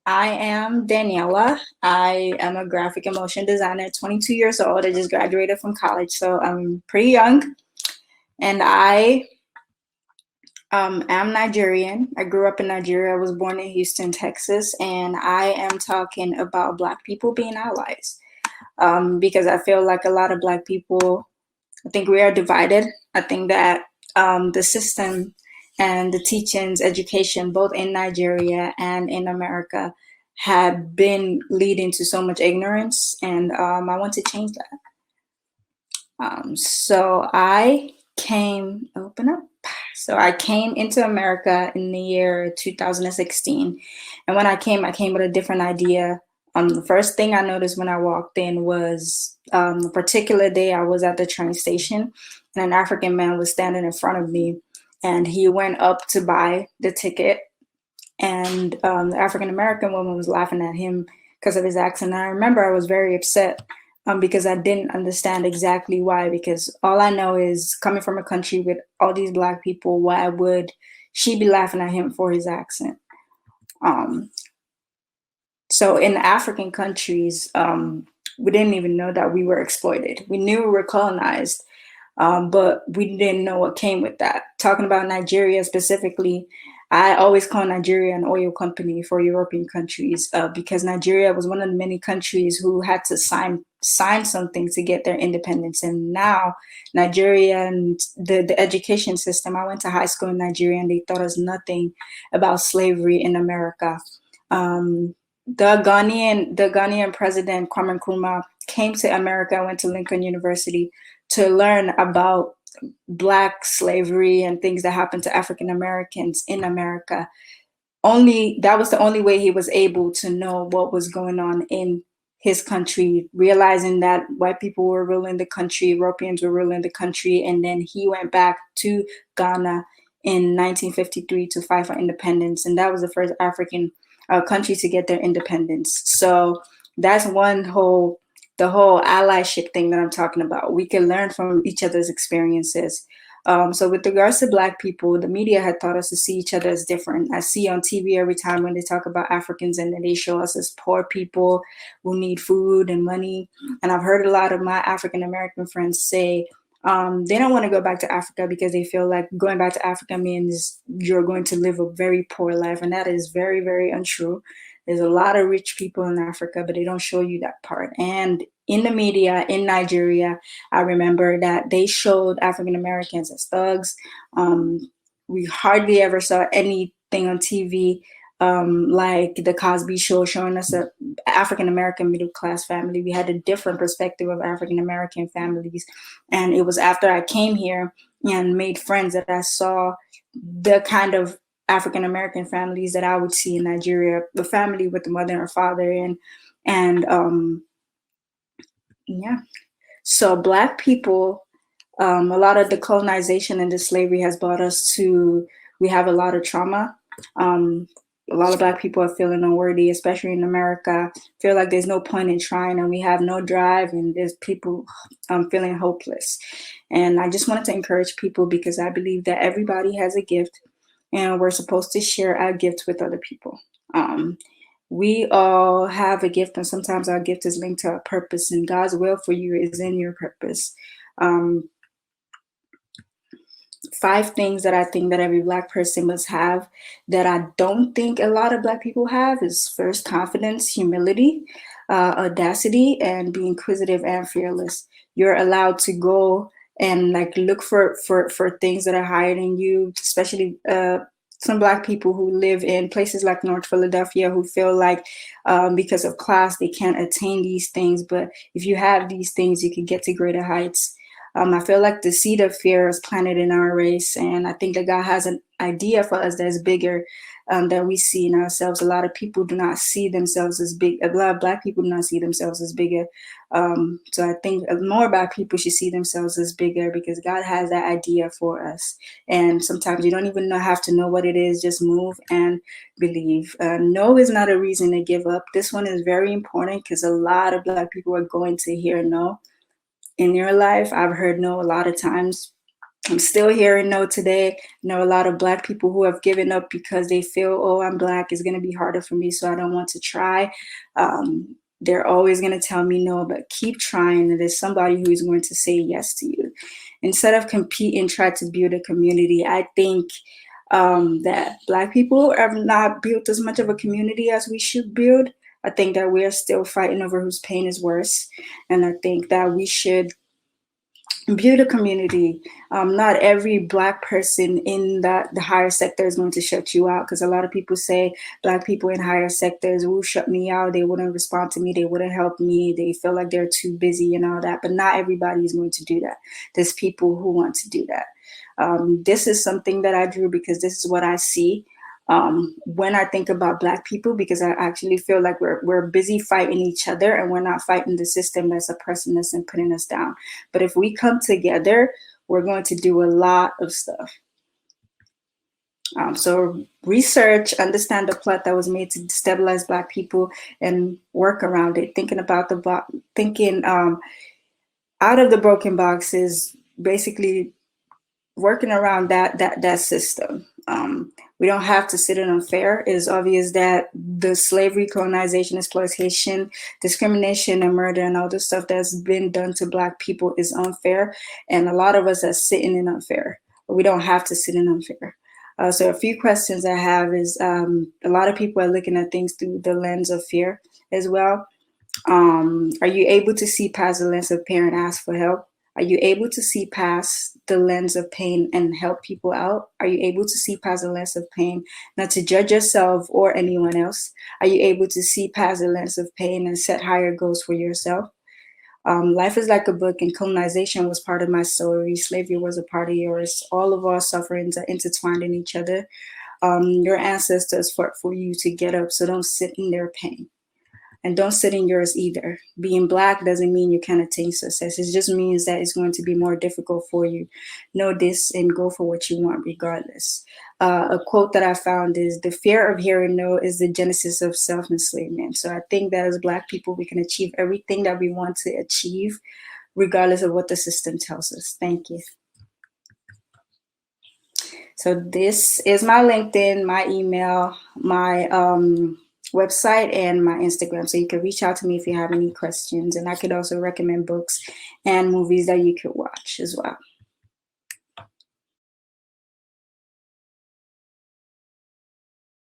I am Daniella. I am a graphic and motion designer, 22 years old. I just graduated from college, so I'm pretty young. And I am Nigerian. I grew up in Nigeria. I was born in Houston, Texas, and I am talking about Black people being allies. Because I feel like a lot of Black people, I think we are divided. I think that the system and the teachings, education, both in Nigeria and in America, have been leading to so much ignorance, and I want to change that. So I came, open up. So I came into America in the year 2016, and when I came with a different idea. The first thing I noticed when I walked in was a particular day I was at the train station, and an African man was standing in front of me, and he went up to buy the ticket, and the African American woman was laughing at him because of his accent. And I remember I was very upset because I didn't understand exactly why. Because all I know is coming from a country with all these Black people, why would she be laughing at him for his accent? Um, so in African countries, we didn't even know that we were exploited. We knew we were colonized, but we didn't know what came with that. Talking about Nigeria specifically, I always call Nigeria an oil company for European countries because Nigeria was one of the many countries who had to sign something to get their independence. And now Nigeria and the education system, I went to high school in Nigeria and they taught us nothing about slavery in America. Um, the Ghanaian president Kwame Nkrumah came to America, went to Lincoln University to learn about Black slavery and things that happened to African Americans in America. Only that was the only way he was able to know what was going on in his country, realizing that white people were ruling the country, Europeans were ruling the country, and then he went back to Ghana in 1953 to fight for independence, and that was the first African country to get their independence. So that's the whole allyship thing that I'm talking about. We can learn from each other's experiences. So with regards to Black people, the media had taught us to see each other as different. I see on TV every time when they talk about Africans and then they show us as poor people who need food and money. And I've heard a lot of my African American friends say they don't want to go back to Africa because they feel like going back to Africa means you're going to live a very poor life. And that is very, very untrue. There's a lot of rich people in Africa, but they don't show you that part. And in the media in Nigeria, I remember that they showed African Americans as thugs. Um, we hardly ever saw anything on TV like the Cosby Show showing us a African American middle class family. We had a different perspective of African American families, and it was after I came here and made friends that I saw the kind of African American families that I would see in Nigeria, the family with the mother and father, and yeah. So Black people, a lot of the colonization and the slavery has brought us to. We have a lot of trauma. Um, a lot of Black people are feeling unworthy, especially in America. Feel like there's no point in trying, and we have no drive, and there's people feeling hopeless. And I just wanted to encourage people because I believe that everybody has a gift, and we're supposed to share our gifts with other people. Um, we all have a gift, and sometimes our gift is linked to our purpose, and God's will for you is in your purpose. Um, 5 things that I think that every Black person must have that I don't think a lot of Black people have is first confidence, humility, audacity, and be inquisitive and fearless. You're allowed to go and like look for things that are higher than you, especially some Black people who live in places like North Philadelphia who feel like because of class they can't attain these things. But if you have these things, you can get to greater heights. I feel like the seed of fear is planted in our race, and I think that God has an idea for us that's bigger than we see in ourselves. A lot of people do not see themselves as big. A lot of Black people do not see themselves as bigger. So I think more Black people should see themselves as bigger because God has that idea for us. And sometimes you don't even have to know what it is. Just move and believe. No is not a reason to give up. This one is very important because a lot of Black people are going to hear no in your life. I've heard no a lot of times. I'm still hearing no today. I know a lot of Black people who have given up because they feel, oh, I'm Black, it's going to be harder for me, so I don't want to try. They're always going to tell me no, but keep trying. And there's somebody who is going to say yes to you. Instead of compete and try to build a community, I think that Black people have not built as much of a community as we should build. I think that we are still fighting over whose pain is worse. And I think that we should build a community. Not every Black person in the higher sector is going to shut you out, because a lot of people say Black people in higher sectors will shut me out. They wouldn't respond to me. They wouldn't help me. They feel like they're too busy and all that. But not everybody is going to do that. There's people who want to do that. This is something that I drew because this is what I see when I think about Black people, because I actually feel like we're busy fighting each other and we're not fighting the system that's oppressing us and putting us down. But if we come together, we're going to do a lot of stuff. So research, understand the plot that was made to destabilize Black people and work around it. Thinking out of the broken box is basically working around that system. We don't have to sit in unfair. It is obvious that the slavery, colonization, exploitation, discrimination, and murder, and all the stuff that's been done to Black people is unfair. And a lot of us are sitting in unfair, but we don't have to sit in unfair. So a few questions I have is a lot of people are looking at things through the lens of fear as well. Are you able to see past the lens of pain and ask for help? Are you able to see past the lens of pain and help people out? Are you able to see past the lens of pain, not to judge yourself or anyone else? Are you able to see past the lens of pain and set higher goals for yourself? Life is like a book, and colonization was part of my story. Slavery was a part of yours. All of our sufferings are intertwined in each other. Your ancestors fought for you to get up, so don't sit in their pain. And don't sit in yours either. Being Black doesn't mean you can't attain success. It just means that it's going to be more difficult for you. Know this and go for what you want regardless. A quote that I found is, the fear of hearing no is the genesis of self-enslavement. So I think that as Black people, we can achieve everything that we want to achieve, regardless of what the system tells us. Thank you. So this is my LinkedIn, my email, my website, and my Instagram. So you can reach out to me if you have any questions. And I could also recommend books and movies that you could watch as well.